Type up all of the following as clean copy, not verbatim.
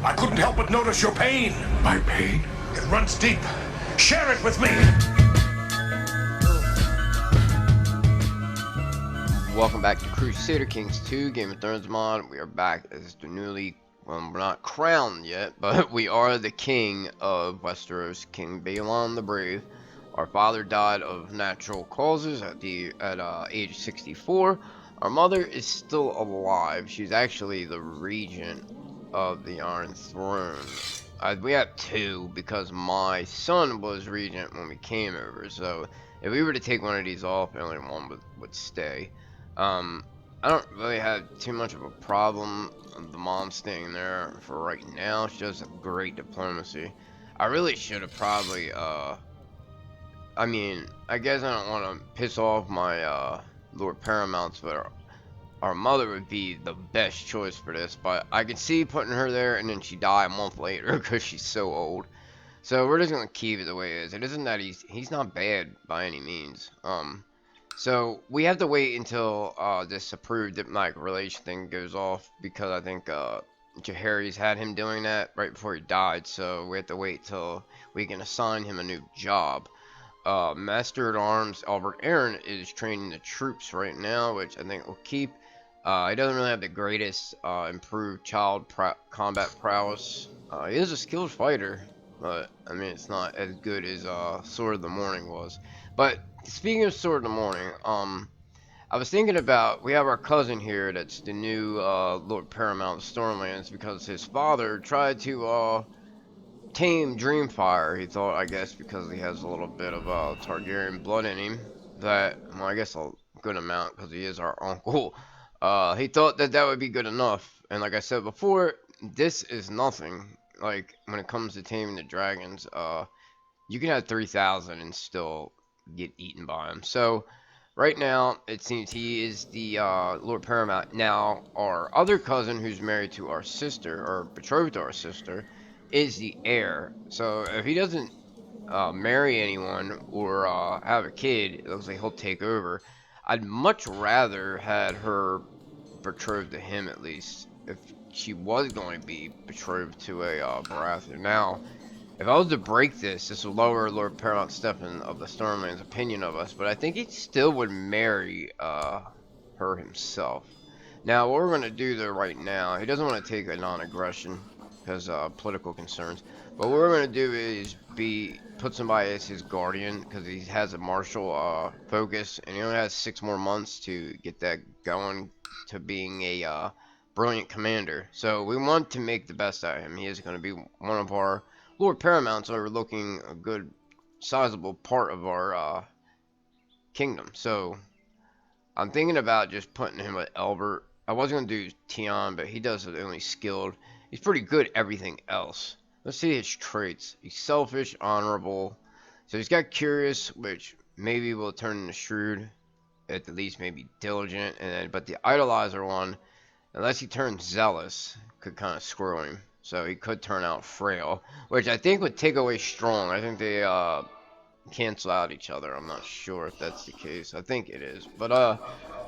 I couldn't help but notice your pain. My pain? It runs deep. Share it with me. Welcome back to Crusader Kings 2 Game of Thrones mod. We are back as the newly, well, we're not crowned yet, but we are the king of Westeros, King Baelon the Brave. Our father died of natural causes at age 64. Our mother is still alive. She's actually the regent of the Iron Throne. We have two because my son was regent when we came over. So if we were to take one of these off, only one would stay. I don't really have too much of a problem with the mom staying there for right now. She does great diplomacy. I really should have probably, I mean, I guess I don't want to piss off my, Lord Paramounts, but our mother would be the best choice for this. But I can see putting her there and then she die a month later because she's so old. So we're just going to keep it the way it is. It isn't that he's not bad by any means. So we have to wait until this approved diplomatic relation thing goes off because I think Jaehaerys had him doing that right before he died. So we have to wait till we can assign him a new job. Master at Arms Albert Aaron is training the troops right now, which I think will keep. He doesn't really have the greatest improved child combat prowess. He is a skilled fighter, but I mean it's not as good as Sword of the Morning was. But speaking of Sword of the Morning, I was thinking about, we have our cousin here that's the new Lord Paramount of Stormlands because his father tried to tame Dreamfire. He thought, I guess, because he has a little bit of Targaryen blood in him, that, well, I guess a good amount because he is our uncle. He thought that that would be good enough. And like I said before, this is nothing. Like, when it comes to taming the dragons, you can have 3,000 and still get eaten by him. So right now it seems he is the Lord Paramount. Now our other cousin who's married to our sister, or betrothed to our sister, is the heir. So if he doesn't marry anyone or have a kid, it looks like he'll take over. I'd much rather had her betrothed to him, at least if she was going to be betrothed to a Baratheon. Now if I was to break this would lower Lord Paramount Stefan of the Stormland's opinion of us, but I think he still would marry her himself. Now, what we're going to do though right now, he doesn't want to take a non-aggression because political concerns, but what we're going to do is put somebody as his guardian because he has a martial focus, and he only has 6 more months to get that going to being a brilliant commander. So we want to make the best out of him. He is going to be one of our Lord Paramounts overlooking a good sizable part of our kingdom. So I'm thinking about just putting him with Albert. I was going to do Tion, but he does it only skilled. He's pretty good at everything else. Let's see his traits. He's selfish, honorable. So he's got curious, which maybe will turn into shrewd. At the least maybe diligent. But the idolizer one, unless he turns zealous, could kind of screw him. So he could turn out frail, which I think would take away strong. I think they cancel out each other. I'm not sure if that's the case. I think it is. But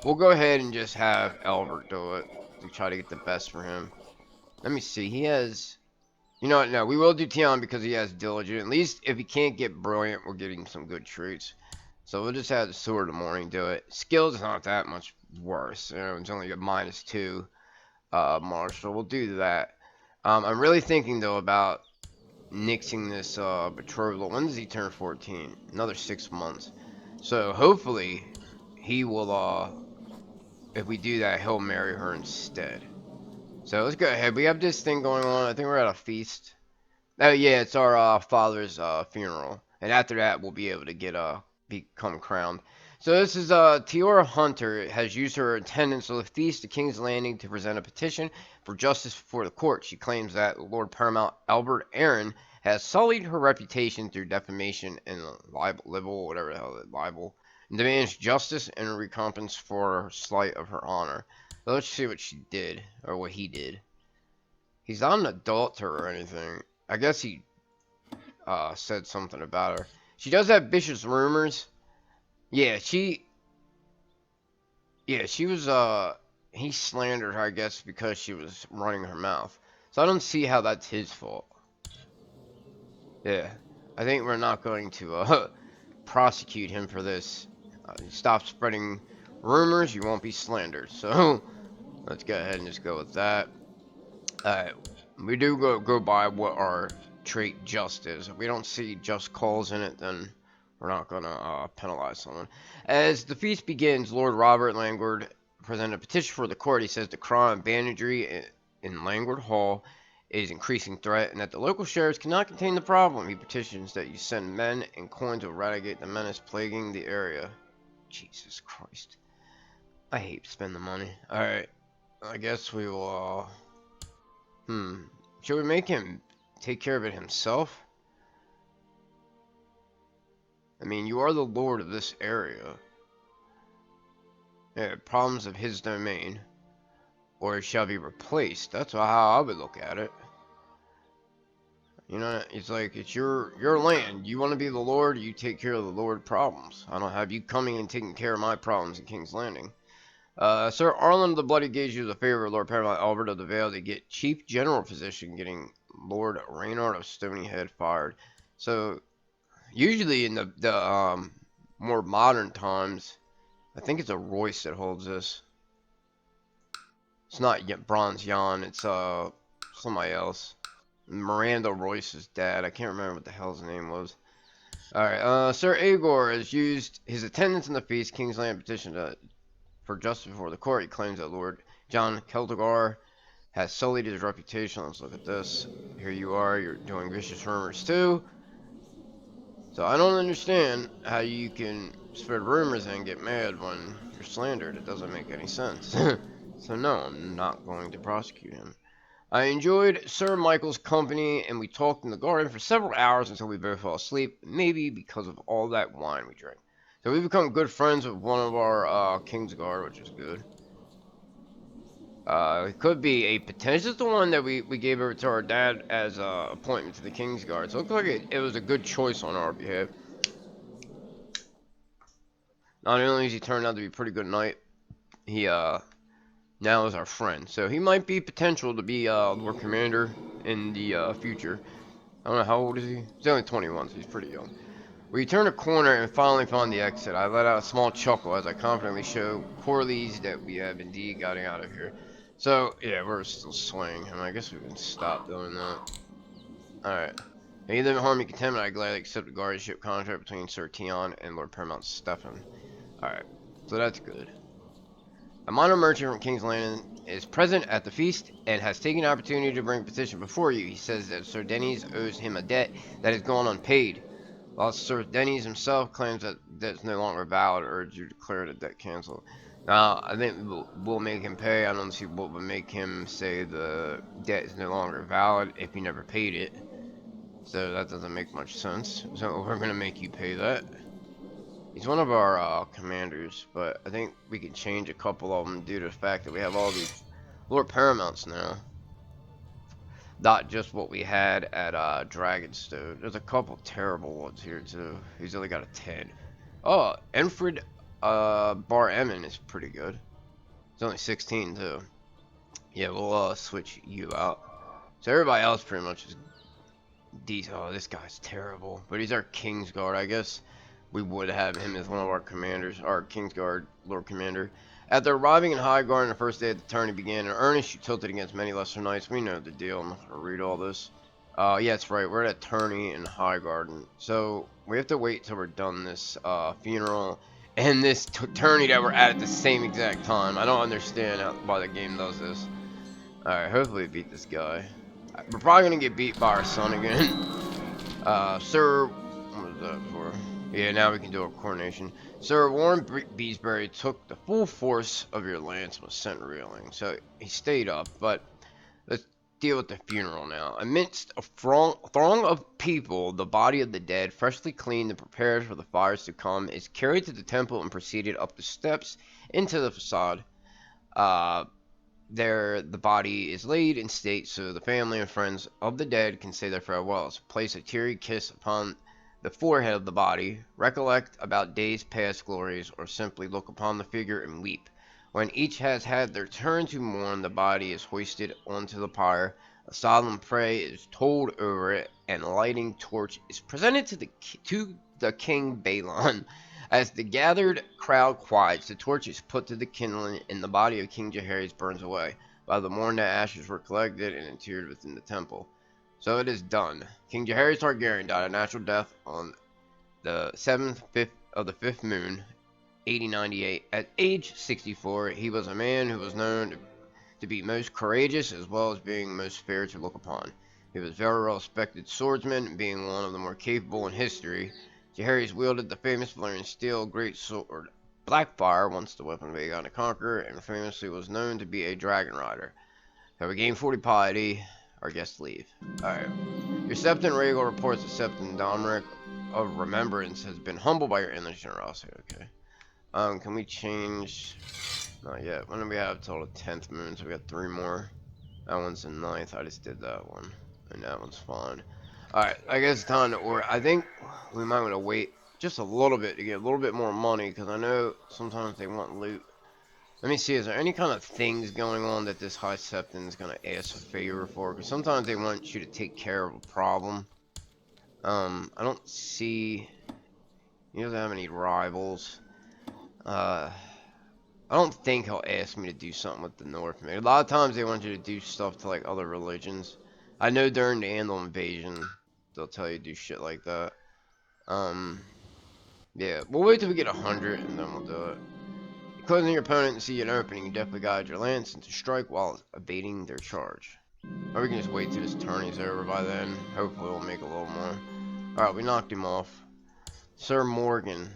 we'll go ahead and just have Albert do it to try to get the best for him. Let me see. He has... You know what? No, we will do Tion because he has diligent. At least if he can't get brilliant, we're getting some good traits. So we'll just have the Sword of the Morning do it. Skills is not that much worse. You know, it's only a -2 martial. We'll do that. I'm really thinking though about nixing this betrothal. When does he turn 14? Another 6 months. So hopefully he will if we do that, he'll marry her instead. So let's go ahead. We have this thing going on. I think we're at a feast. Oh yeah, it's our father's funeral. And after that we'll be able to become crowned. So this is Tiora Hunter has used her attendance of the feast at King's Landing to present a petition for justice before the court. She claims that Lord Paramount Albert Aaron has sullied her reputation through defamation and libel, whatever the hell, libel, and demands justice and a recompense for her slight of her honor. So let's see what she did, or what he did. He's not an adult to her or anything. I guess he said something about her. She does have vicious rumors. Yeah, she was, he slandered her, I guess, because she was running her mouth. So I don't see how that's his fault. Yeah. I think we're not going to prosecute him for this. Stop spreading rumors, you won't be slandered. So let's go ahead and just go with that. We do go by what our trait just is. If we don't see just calls in it, then we're not gonna penalize someone. As the feast begins, Lord Robert Langford presented a petition for the court. He says the crime of banditry in Langford Hall is increasing threat, and that the local sheriffs cannot contain the problem. He petitions that you send men and coin to eradicate the menace plaguing the area. Jesus Christ. I hate spending money. Alright. I guess we will, should we make him take care of it himself? I mean, you are the lord of this area. Yeah, problems of his domain. Or it shall be replaced. That's how I would look at it. You know, it's like, it's your land. You want to be the lord, you take care of the lord problems. I don't have you coming and taking care of my problems at King's Landing. Sir Arlen of the Bloody Gage used a favor of Lord Paramount Albert of the Vale to get Chief General position, getting Lord Reynard of Stonyhead fired. So, usually in the more modern times, I think it's a Royce that holds this. It's not yet Bronze Jan, it's somebody else. Miranda Royce's dad. I can't remember what the hell his name was. Alright, Sir Aegor has used his attendance in the feast, King's Land petition for justice before the court. He claims that Lord John Celtigar has sullied his reputation. Let's look at this. Here you are, you're doing vicious rumors too. So I don't understand how you can spread rumors and get mad when you're slandered. It doesn't make any sense. So no, I'm not going to prosecute him. I enjoyed Sir Michael's company, and we talked in the garden for several hours until we both fell asleep, maybe because of all that wine we drank. So we've become good friends with one of our Kingsguard, which is good. It could be a potential. It's the one that we gave over to our dad as an appointment to the Kingsguard. So it looked like it was a good choice on our behalf. Not only has he turned out to be a pretty good knight, he now is our friend. So he might be potential to be Lord Commander in the future. I don't know, how old is he? He's only 21, so he's pretty young. We turned a corner and finally found the exit. I let out a small chuckle as I confidently showed Corlys that we have indeed gotten out of here. So, yeah, we're still swaying, and I guess we can stop doing that. Alright. Any limit harm you contend, I gladly accept the guardianship contract between Sir Tion and Lord Paramount Stefan. Alright, so that's good. A minor merchant from King's Landing is present at the feast and has taken the opportunity to bring a petition before you. He says that Sir Denys owes him a debt that has gone unpaid. While Sir Denys himself claims that that's no longer valid, urge you to declare the debt canceled. Now, I think we'll make him pay. I don't see what would make him say the debt is no longer valid if he never paid it. So that doesn't make much sense. So we're going to make you pay that. He's one of our commanders, but I think we can change a couple of them due to the fact that we have all these Lord Paramounts now. Not just what we had at Dragonstone. There's a couple terrible ones here too. He's only got a 10. Oh, Enfred Bar Emin is pretty good. He's only 16 too. Yeah, we'll switch you out. So everybody else pretty much is decent. Oh, this guy's terrible. But he's our Kingsguard, I guess. We would have him as one of our commanders, our Kingsguard Lord Commander. After arriving in Highgarden on the first day of the tourney began in earnest, you tilted against many lesser knights. We know the deal. I'm not going to read all this. Yeah, that's right. We're at a tourney in Highgarden. So we have to wait till we're done this funeral and this tourney that we're at the same exact time. I don't understand why the game does this. Alright, hopefully we beat this guy. We're probably going to get beat by our son again. Sir... What was that for? Yeah, now we can do a coronation. Sir Warren Beesbury took the full force of your lance and was sent reeling. So he stayed up, but let's deal with the funeral now. Amidst a throng of people, the body of the dead, freshly cleaned and prepared for the fires to come, is carried to the temple and proceeded up the steps into the facade. There, the body is laid in state so the family and friends of the dead can say their farewells. Place a teary kiss upon the forehead of the body, recollect about days past glories, or simply look upon the figure and weep. When each has had their turn to mourn, the body is hoisted onto the pyre A solemn prayer is told over it, and a lighting torch is presented to the King Baelon. As the gathered crowd quiets, the torch is put to the kindling, and the body of King Jaehaerys burns away. By the morn, the ashes were collected and interred within the temple. So it is done. King Jaehaerys Targaryen died a natural death on the 7th of the 5th moon, 8098. At age 64, he was a man who was known to be most courageous as well as being most fair to look upon. He was a very well respected swordsman, being one of the more capable in history. Jaehaerys wielded the famous Valyrian steel great sword Blackfire, once the weapon of Aegon the Conqueror, and famously was known to be a dragon rider. Have we gained 40 piety? Our guests leave. Alright. Your Septon Rhaegal reports that Septon Domeric of Remembrance has been humbled by your endless generosity. Okay. Can we change? Not yet. When do we have till the 10th moon? So we got 3 more. That one's the 9th. I just did that one. And that one's fine. Alright, I guess it's time to order. I think we might want to wait just a little bit to get a little bit more money, because I know sometimes they want loot. Let me see, is there any kind of things going on that this High Septon is going to ask a favor for? Because sometimes they want you to take care of a problem. I don't see... He doesn't have any rivals. I don't think he'll ask me to do something with the North. A lot of times they want you to do stuff to like other religions. I know during the Andal invasion, they'll tell you to do shit like that. Yeah, we'll wait till we get 100 and then we'll do it. Closing your opponent and see an opening, you definitely guide your lance into strike while evading their charge. Or we can just wait till this tourney's over by then. Hopefully we'll make a little more. Alright, we knocked him off. Sir Morgan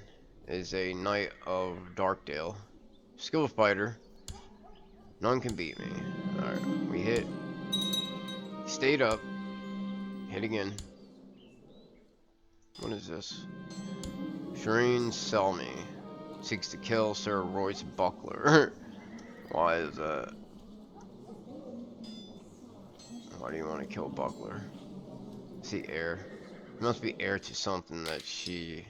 is a knight of Darkdale. Skilled fighter. None can beat me. Alright, we hit. Stayed up. Hit again. What is this? Shireen Selmy seeks to kill Sir Royce Buckler. Why is that? Why do you want to kill Buckler? Is he heir? He must be heir to something that she's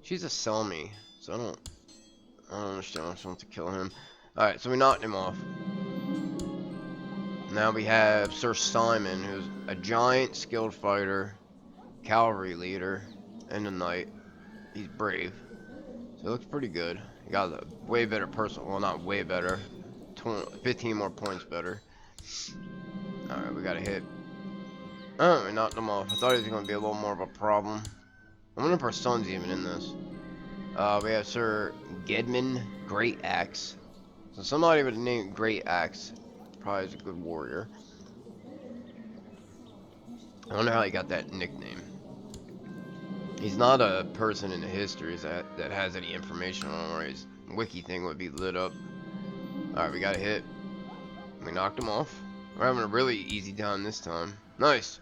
a Selmy, so I don't understand why she wants to kill him. Alright, so we knocked him off. Now we have Sir Simon, who's a giant skilled fighter, cavalry leader, and a knight. He's brave. So it looks pretty good. He got a way better personal, well, not way better, 15 more points better. Alright, we got a hit. Oh, we knocked him off. I thought he was going to be a little more of a problem. I wonder if our son's even in this. We have Sir Gedman Great Axe. So somebody with the name Great Axe probably is a good warrior. I wonder how he got that nickname. He's not a person in the histories that has any information on where his wiki thing would be lit up. Alright, we got a hit. We knocked him off. We're having a really easy time this time. Nice.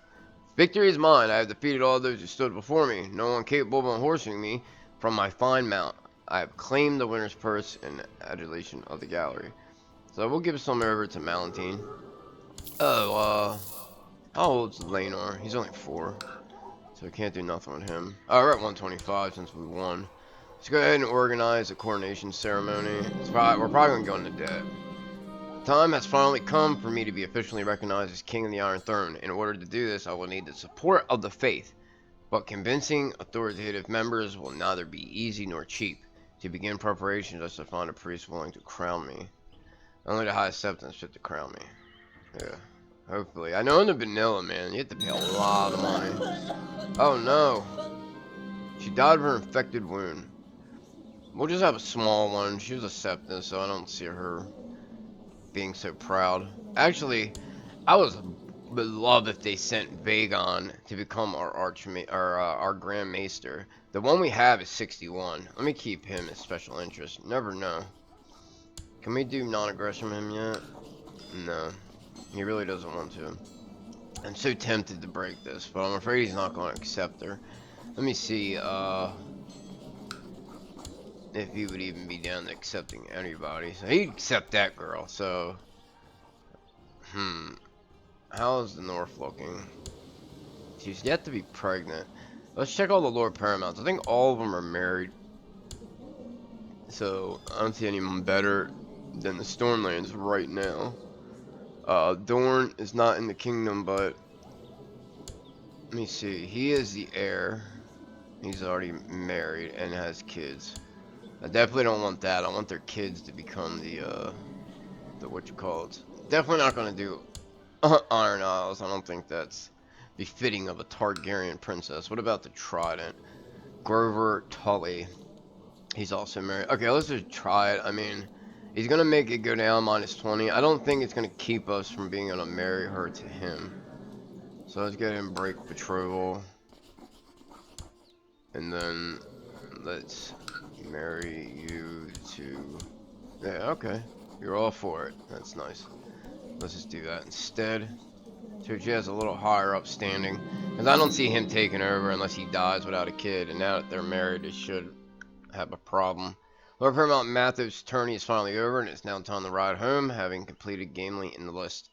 Victory is mine. I have defeated all those who stood before me. No one capable of unhorsing me from my fine mount. I have claimed the winner's purse and adulation of the gallery. So we'll give some over to Malentine. Oh, how old's Laenor? He's only 4. So we can't do nothing with him. Oh, we're at 125 since we won. Let's go ahead and organize a coronation ceremony. We're probably going to go into debt. The time has finally come for me to be officially recognized as King of the Iron Throne. In order to do this, I will need the support of the faith. But convincing authoritative members will neither be easy nor cheap. To begin preparations, I shall find a priest willing to crown me. Only the High Septon fit to crown me. Yeah. Hopefully. I know in the vanilla, man, you have to pay a lot of money. Oh no. She died of her infected wound. We'll just have a small one. She was a Septon, so I don't see her being so proud. Actually, I would love if they sent Vagon to become our Grand Maester. The one we have is 61. Let me keep him as special interest. Never know. Can we do non-aggression him yet? No. He really doesn't want to. I'm so tempted to break this, but I'm afraid he's not going to accept her. Let me see if he would even be down to accepting anybody. So he'd accept that girl, so... How's the North looking? She's yet to be pregnant. Let's check all the Lord Paramounts. I think all of them are married. So, I don't see anyone better than the Stormlands right now. Dorne is not in the kingdom, but let me see. He is the heir. He's already married and has kids. I definitely don't want that. I want their kids to become the what you call it. Definitely not gonna do Iron Isles. I don't think that's befitting of a Targaryen princess. What about the Trident? Grover Tully. He's also married. Okay, let's just try it. I mean, he's gonna make it go down -20. I don't think it's gonna keep us from being able to marry her to him. So let's get him break betrothal. And then let's marry you to... Yeah, okay. You're all for it. That's nice. Let's just do that instead. So she has a little higher up standing. Because I don't see him taking over unless he dies without a kid. And now that they're married, it should have a problem. Lord Paramount Matthew's tourney is finally over, and it's now time to ride home, having completed Gamely in the list.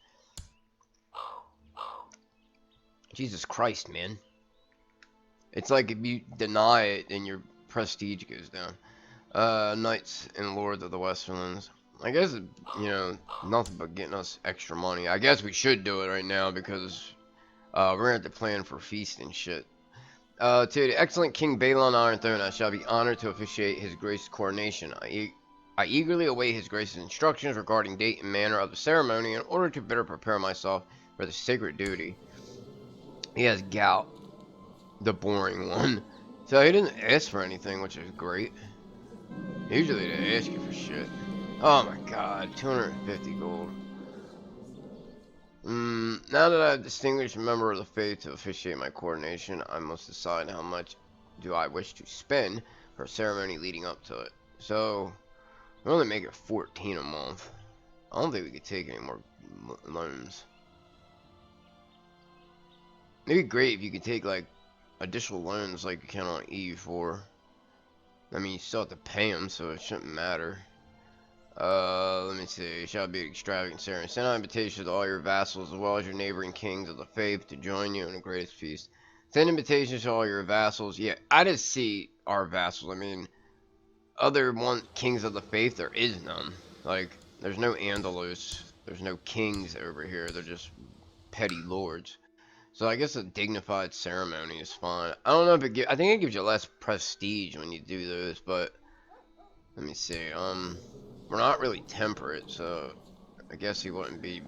Jesus Christ, man. It's like if you deny it, then your prestige goes down. Knights and Lords of the Westerlands. I guess, you know, nothing but getting us extra money. I guess we should do it right now because we're going to have to plan for feast and shit. To the excellent King Baelon Iron Throne, I shall be honored to officiate His Grace's coronation. I eagerly await His Grace's instructions regarding date and manner of the ceremony in order to better prepare myself for the sacred duty. He has gout, the boring one. So he didn't ask for anything, which is great. Usually they ask you for shit. Oh my god, 250 gold. Now that I have distinguished a member of the faith to officiate my coronation, I must decide how much do I wish to spend for a ceremony leading up to it. So, we're only making 14 a month. I don't think we could take any more loans. It'd be great if you could take like additional loans like you can on EU4. I mean, you still have to pay them, so it shouldn't matter. Let me see. It shall be an extravagant ceremony. Send out invitations to all your vassals as well as your neighboring kings of the faith to join you in the greatest feast. Send invitations to all your vassals. Yeah, I just see our vassals. I mean, other kings of the faith, there is none. Like, there's no Andalus. There's no kings over here. They're just petty lords. So I guess a dignified ceremony is fine. I don't know if it I think it gives you less prestige when you do those, but let me see. We're not really temperate, so I guess he wouldn't be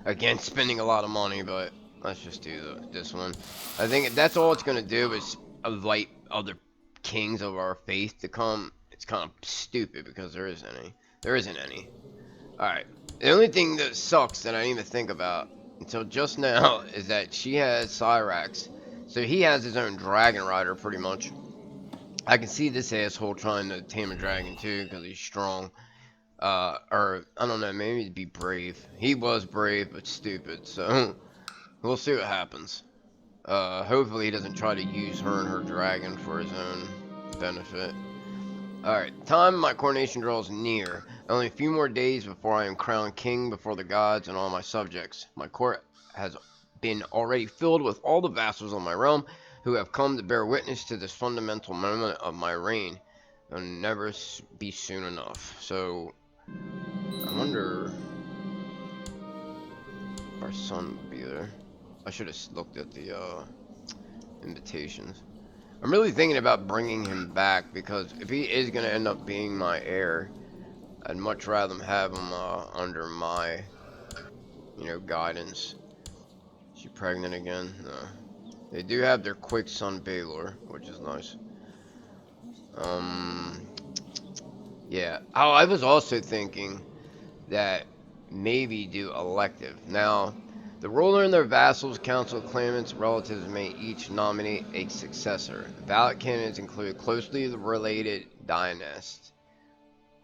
against spending a lot of money, but let's just do this one. I think that's all it's gonna do is invite other kings of our faith to come. It's kind of stupid because there isn't any. There isn't any. Alright. The only thing that sucks that I didn't even think about until just now is that she has Cyrax. So he has his own dragon rider pretty much. I can see this asshole trying to tame a dragon too because he's strong. Or I don't know, maybe he'd be brave. He was brave but stupid, so we'll see what happens. Hopefully he doesn't try to use her and her dragon for his own benefit. Alright, time my coronation draws near. Only a few more days before I am crowned king before the gods and all my subjects. My court has been already filled with all the vassals of my realm who have come to bear witness to this fundamental moment of my reign. It'll never be soon enough. So, I wonder if our son will be there. I should have looked at the invitations. I'm really thinking about bringing him back because if he is going to end up being my heir, I'd much rather have him under my, you know, guidance. Is she pregnant again? No. They do have their quick son Baelor, which is nice. Yeah. Oh, I was also thinking that maybe do elective. Now, the ruler and their vassals, council, claimants, relatives may each nominate a successor. The ballot candidates include closely related dynasts,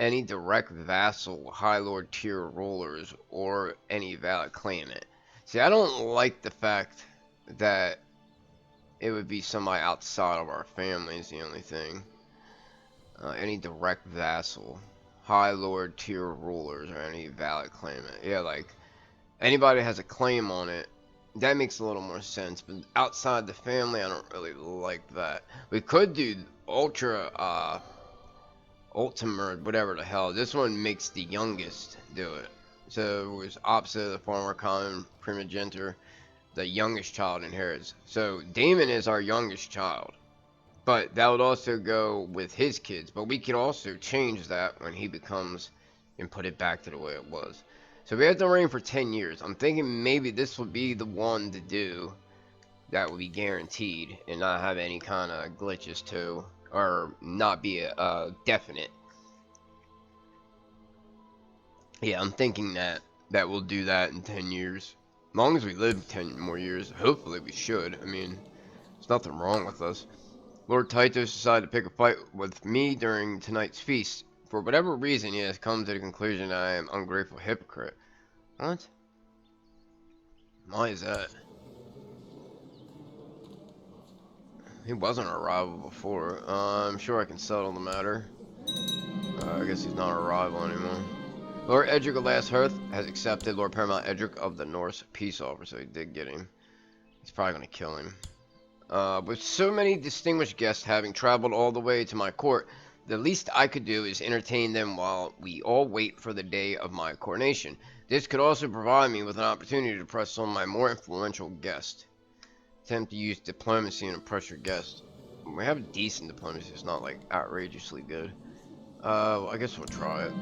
any direct vassal, high lord tier rulers, or any valid claimant. See, I don't like the fact that it would be somebody outside of our family is the only thing. Any direct vassal, high lord tier rulers, or any valid claimant. Yeah, like anybody has a claim on it, that makes a little more sense. But outside the family, I don't really like that. We could do ultimate, whatever the hell. This one makes the youngest do it. So it was opposite of the former common primogeniture, the youngest child inherits. So Daemon is our youngest child. But that would also go with his kids. But we could also change that when he becomes and put it back to the way it was. So we have to reign for 10 years. I'm thinking maybe this would be the one to do that would be guaranteed and not have any kind of glitches to, or not be definite. Yeah, I'm thinking that we'll do that in 10 years. As long as we live 10 more years, hopefully we should. I mean, there's nothing wrong with us. Lord Titus decided to pick a fight with me during tonight's feast. For whatever reason, he has come to the conclusion that I am an ungrateful hypocrite. What? Why is that? He wasn't a rival before. I'm sure I can settle the matter. I guess he's not a rival anymore. Lord Edric of Last Hearth has accepted Lord Paramount Edric of the Norse peace offer, so he did get him. He's probably going to kill him. With so many distinguished guests having traveled all the way to my court, the least I could do is entertain them while we all wait for the day of my coronation. This could also provide me with an opportunity to press some of my more influential guests. Attempt to use diplomacy and impress your guests. We have decent diplomacy, it's not like outrageously good. Well, I guess we'll try it.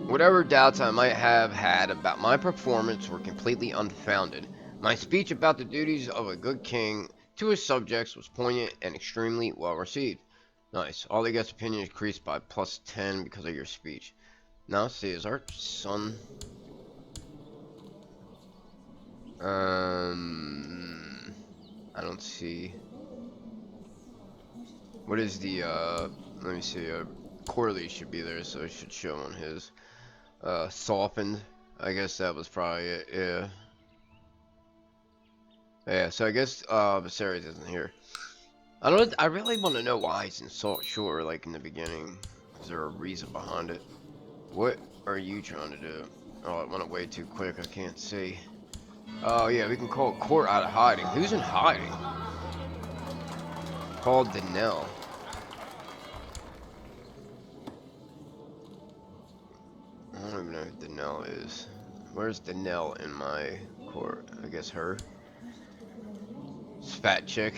Whatever doubts I might have had about my performance were completely unfounded. My speech about the duties of a good king to his subjects was poignant and extremely well received. Nice. All the guest opinion increased by +10 because of your speech. Now let's see, is our son... I don't see... What is the, let me see, Corley should be there, so it should show on his. Softened. I guess that was probably it, yeah. Yeah, so I guess, Viserys isn't here. I really want to know why he's in Salt Shore, like, in the beginning. Is there a reason behind it? What are you trying to do? Oh, it went way too quick, I can't see. Oh, yeah, we can call court out of hiding. Who's in hiding? Called Danelle. I don't even know who Danelle is. Where's Danelle in my court? I guess her. It's fat chick.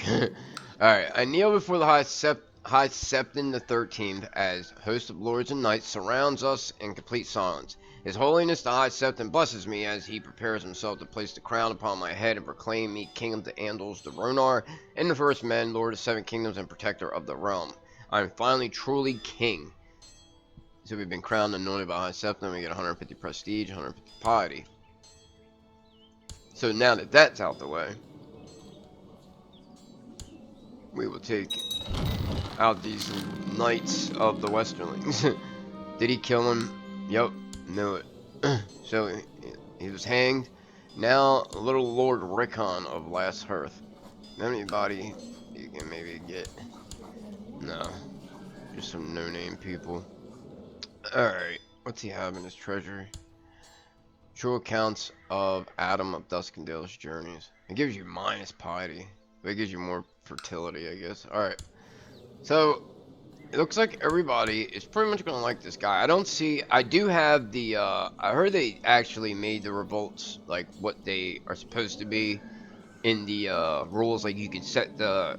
Alright, I kneel before the High Septon the 13th as host of lords and knights surrounds us in complete silence. His Holiness the High Septon blesses me as he prepares himself to place the crown upon my head and proclaim me King of the Andals, the Ronar, and the First Men, Lord of 7 Kingdoms, and Protector of the Realm. I am finally truly King. So we've been crowned and anointed by High Septon. We get 150 prestige, 150 piety. So now that that's out the way, we will take out these knights of the Westerlings. Did he kill him? Yep, knew it. So he was hanged. Now, little Lord Rickon of Last Hearth. Anybody you can maybe get? No, just some no-name people. Alright, what's he have in his treasury? True accounts of Adam of Duskendale's journeys. It gives you minus piety. But it gives you more fertility, I guess. Alright. So, it looks like everybody is pretty much going to like this guy. I do have the, I heard they actually made the revolts, like, what they are supposed to be in the, rules. Like, you can set the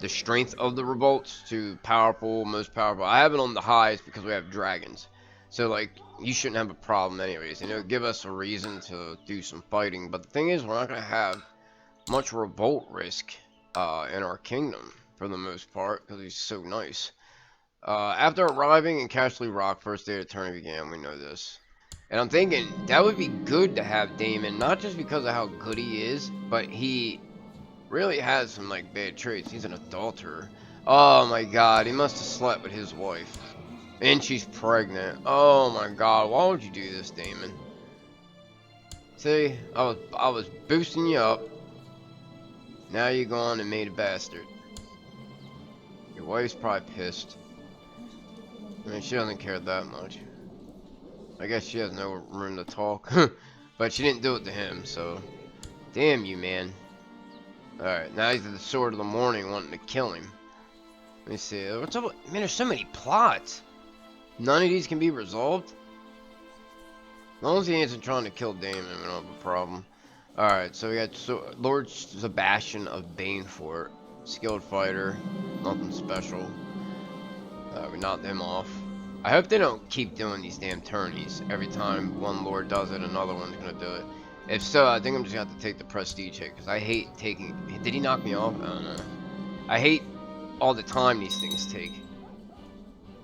strength of the revolts to powerful, most powerful. I have it on the highest because we have dragons. So, like, you shouldn't have a problem anyways. And it'll give us a reason to do some fighting. But the thing is, we're not going to have much revolt risk in our kingdom for the most part because he's so nice. After arriving in Castle Rock, first day of the tourney began. We know this. And I'm thinking that would be good to have Daemon, not just because of how good he is, but he really has some like bad traits. He's an adulterer. Oh my god, he must have slept with his wife. And she's pregnant. Oh my god, why would you do this, Daemon? See, I was boosting you up. Now you're gone and made a bastard. Your wife's probably pissed. I mean, she doesn't care that much. I guess she has no room to talk. But she didn't do it to him, so... Damn you, man. Alright, now he's at the sword of the morning wanting to kill him. Let me see. What's up? Man, there's so many plots. None of these can be resolved? As long as he isn't trying to kill Daemon, we don't have a problem. Alright, so we got Lord Sebastian of Banefort. Skilled fighter. Nothing special. We knocked them off. I hope they don't keep doing these damn tourneys. Every time one lord does it, another one's gonna do it. If so, I think I'm just gonna have to take the prestige hit, because I hate taking... Did he knock me off? I don't know. I hate all the time these things take.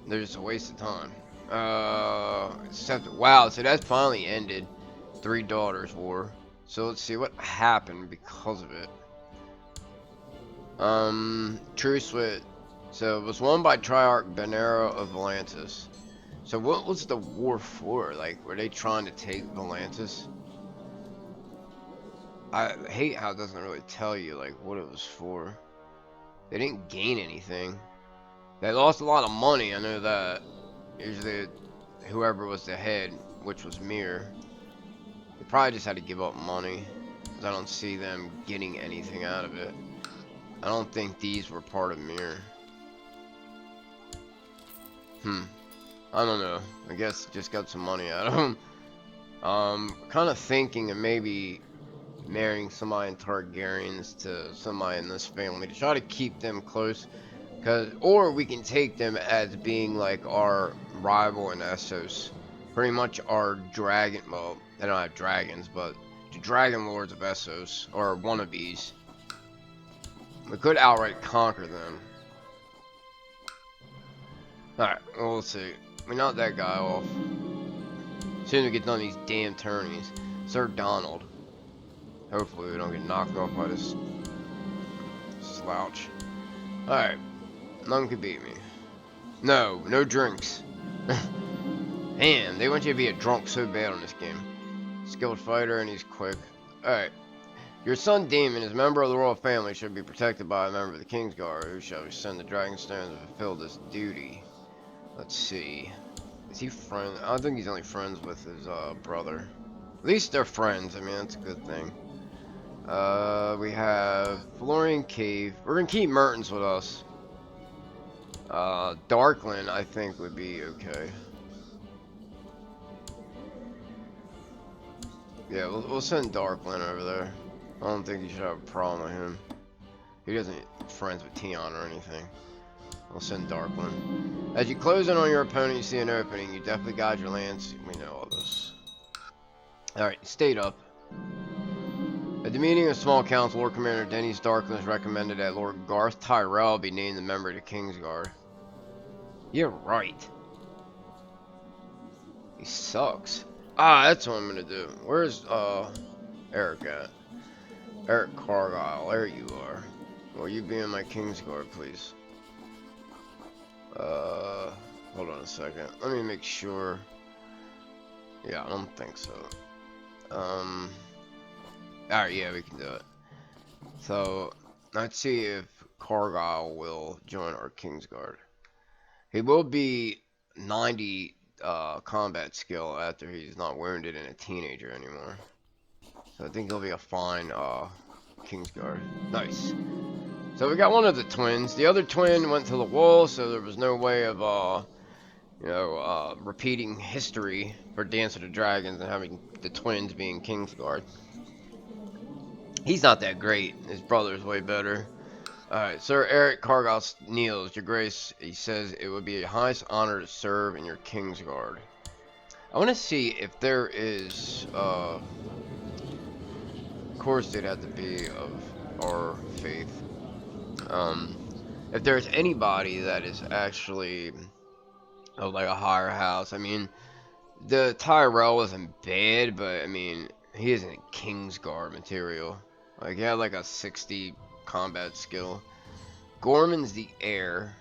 They're just a waste of time. Wow, so that finally ended. Three Daughters War. So let's see what happened because of it. Truce with... So it was won by Triarch Benero of Volantis. So what was the war for? Like, were they trying to take Volantis? I hate how it doesn't really tell you, like, what it was for. They didn't gain anything. They lost a lot of money, I know that. Usually, whoever was the head, which was Mir, they probably just had to give up money. Because I don't see them getting anything out of it. I don't think these were part of Mir. I don't know. I guess just got some money out of them. Kind of thinking of maybe marrying somebody in Targaryens to somebody in this family to try to keep them close. Or we can take them as being like our rival in Essos. Pretty much our dragon, well, they don't have dragons, but the dragon lords of Essos, or wannabes. We could outright conquer them. Alright, well, we'll see. We knocked that guy off. As soon as we get done these damn tourneys. Sir Donald. Hopefully we don't get knocked off by this slouch. Alright. None could beat me. No, no drinks. Damn, they want you to be a drunk so bad on this game. Skilled fighter and he's quick. Alright. Your son Daemon, as a member of the royal family, should be protected by a member of the Kingsguard, who shall ascend the Dragonstone to fulfill this duty. Let's see. Is he friend? I think he's only friends with his brother. At least they're friends. I mean, that's a good thing. We have Florian Cave. We're gonna keep Mertens with us. Darkland, I think, would be okay. Yeah, we'll send Darkland over there. I don't think you should have a problem with him. He doesn't friends with Tion or anything. We'll send Darkland. As you close in on your opponent, you see an opening. You definitely guide your lance. We know all this. Alright, stayed up. At the meeting of Small Council, Lord Commander Dennis Darkland recommended that Lord Garth Tyrell be named a member of the Kingsguard. You're right. He sucks. Ah, that's what I'm gonna do. Where's Eric at? Eric Cargyle, there you are. Will you be in my Kingsguard, please? Hold on a second. Let me make sure. Yeah, I don't think so. Alright, yeah, we can do it. So, let's see if Cargyle will join our Kingsguard. He will be 90 combat skill after he's not wounded and a teenager anymore. So I think he'll be a fine Kingsguard. Nice. So we got one of the twins. The other twin went to the wall, so there was no way of, repeating history for Dance of the Dragons and having the twins being Kingsguard. He's not that great. His brother's way better. Alright, Sir Eric Cargyle kneels. Your Grace, he says it would be a highest honor to serve in your Kingsguard. I want to see if there is, of course they'd have to be of our faith. If there's anybody that is actually of like a higher house, I mean, the Tyrell wasn't bad, but I mean, he isn't Kingsguard material. Like, he had like a 60 combat skill. Gorman's the heir.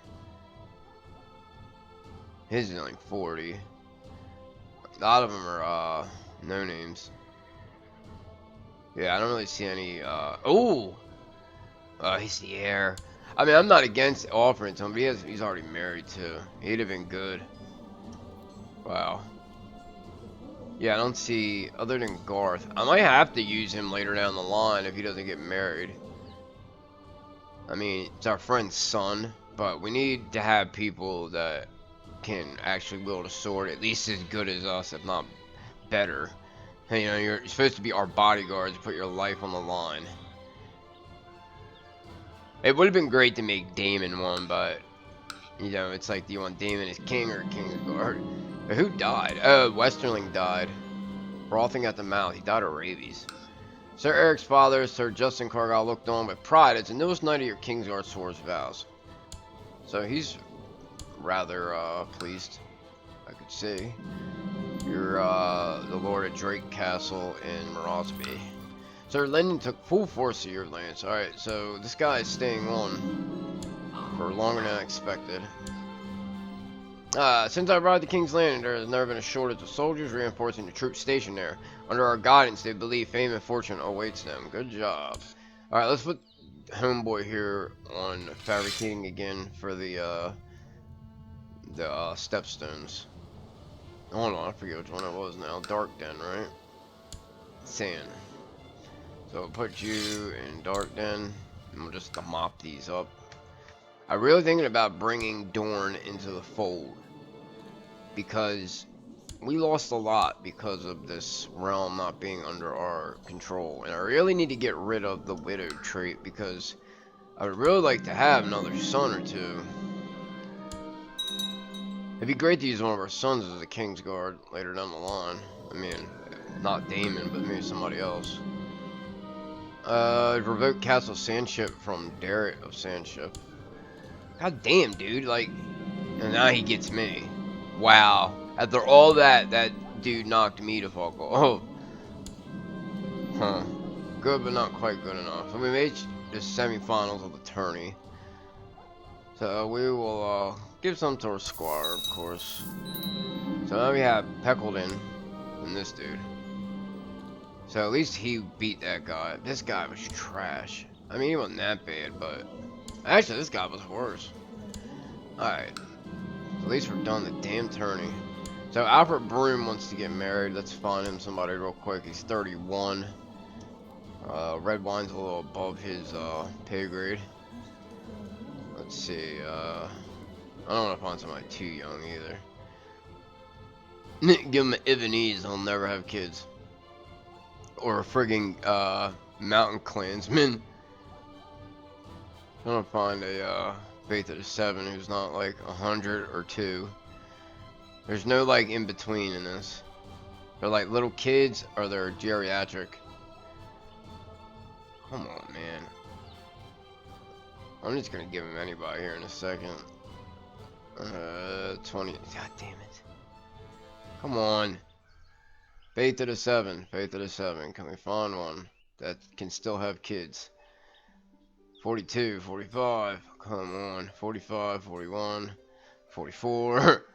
His is only 40. A lot of them are no names. Yeah, I don't really see any he's the heir. I mean, I'm not against offering to him, but he's already married too. He'd have been good. Wow. Yeah, I don't see, other than Garth. I might have to use him later down the line if he doesn't get married. I mean, it's our friend's son, but we need to have people that can actually wield a sword at least as good as us, if not better. You know, you're supposed to be our bodyguards, put your life on the line. It would have been great to make Daemon one, but, you know, it's like, do you want Daemon as king or Kingsguard? But who died? Oh, Westerling died. Frothing at the mouth. He died of rabies. Sir Eric's father, Sir Justin Cargyle, looked on with pride as the newest knight of your Kingsguard swords vows. So he's rather pleased, I could see. You're the Lord of Drake Castle in Morosby. Sir Lyndon took full force of your lands. Alright, so this guy is staying on for longer than expected. Since I arrived at King's Landing, there has never been a shortage of soldiers reinforcing the troops stationed there. Under our guidance, they believe fame and fortune awaits them. Good job. Alright, let's put Homeboy here on fabricating again for the stepstones. Hold on, I forget which one it was now. Dark Den, right? Sand. So I'll put you in Dark Den, and we'll just mop these up. I'm really thinking about bringing Dorne into the fold, because we lost a lot because of this realm not being under our control, and I really need to get rid of the Widow trait, because I would really like to have another son or two. It'd be great to use one of our sons as a Kingsguard later down the line. I mean, not Daemon, but maybe somebody else. Revoke Castle Sandship from Derek of Sandship. God damn, dude, like, and now he gets me. Wow. After all that, that dude knocked me to fuck off. Oh. Huh. Good, but not quite good enough. So we made the semifinals of the tourney. So we will, give some to our squire, of course. So now we have Peckledon and this dude. So at least he beat that guy. This guy was trash. I mean, he wasn't that bad, but actually, this guy was worse. Alright. At least we're done the damn tourney. So Alfred Broom wants to get married. Let's find him somebody real quick. He's 31. Red wine's a little above his pay grade. Let's see. I don't want to find somebody too young either. Give him an Ibonese, he'll never have kids. Or a frigging mountain clansman. I'm gonna find a Faith of the Seven who's not like 100 or 2. There's no like in between in this. They're like little kids or they're geriatric. Come on, man. I'm just gonna give him anybody here in a second. 20. God damn it. Come on. Faith of the Seven. Faith of the Seven. Can we find one that can still have kids? 42, 45. Come on. 45, 41, 44.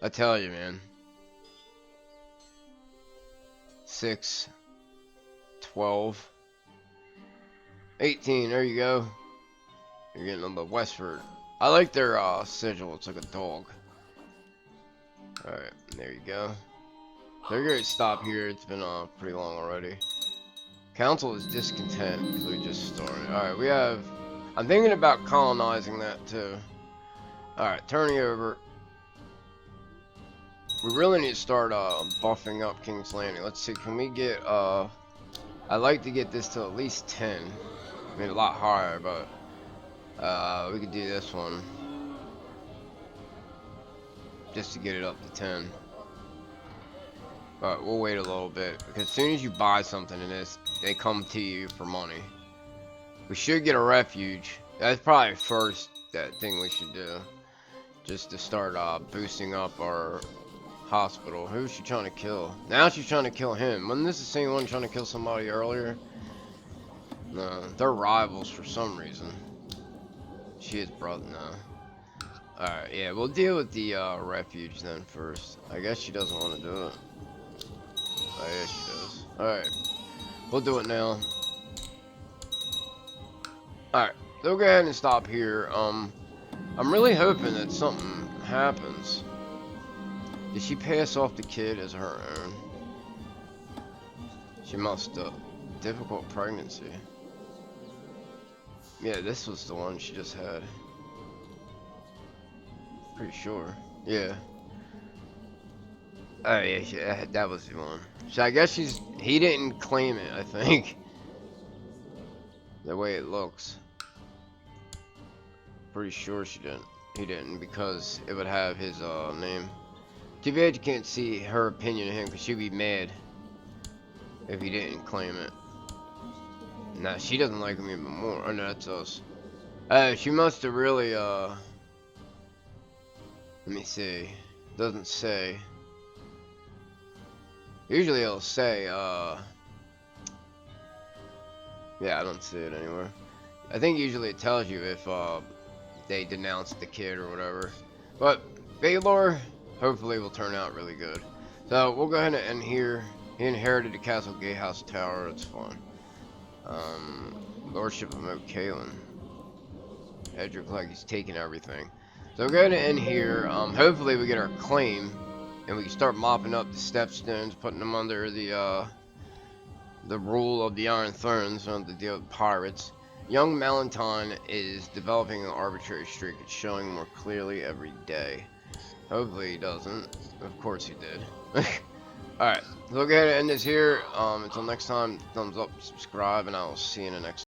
I tell you, man. 6, 12, 18. There you go. You're getting on the Westford. I like their sigil. It's like a dog. Alright, there you go. They're going to stop here. It's been pretty long already. Council is discontent because we just started. Alright, we have... I'm thinking about colonizing that too. Alright, turning over. We really need to start buffing up King's Landing. Let's see, can we get... I'd like to get this to at least 10. I mean, a lot higher, but... we could do this one. Just to get it up to 10. But we'll wait a little bit, because as soon as you buy something in this, they come to you for money. We should get a refuge. That's probably first that thing we should do. Just to start boosting up our hospital. Who's she trying to kill? Now she's trying to kill him. Wasn't this the same one trying to kill somebody earlier? No, they're rivals for some reason. She is brother, no. Alright, yeah, we'll deal with the refuge then first. I guess she doesn't want to do it. Oh yeah, she does. Alright, we'll do it now. Alright, so we'll go ahead and stop here. I'm really hoping that something happens. Did she pass off the kid as her own? She must have. Difficult pregnancy. Yeah, this was the one she just had. Pretty sure. Yeah. Oh yeah, that was the one. So I guess he didn't claim it, I think. The way it looks. Pretty sure he didn't, because it would have his name. Too bad you can't see her opinion of him, because she'd be mad if he didn't claim it. Nah, she doesn't like him even more. Oh no, that's us. She must have really let me see. Doesn't say. Usually it'll say yeah, I don't see it anywhere. I think usually it tells you if they denounce the kid or whatever. But Baelor hopefully will turn out really good. So we'll go ahead and end here. He inherited the castle gatehouse tower. It's fun. Lordship of Moat Caelan. Edric like he's taking everything. So we'll go ahead and end here. Hopefully we get our claim, and we can start mopping up the stepstones, putting them under the rule of the Iron Throne, so to deal with pirates. Young Malanton is developing an arbitrary streak. It's showing more clearly every day. Hopefully he doesn't. Of course he did. Alright, so we'll go ahead and end this here. Until next time, thumbs up, subscribe, and I will see you in the next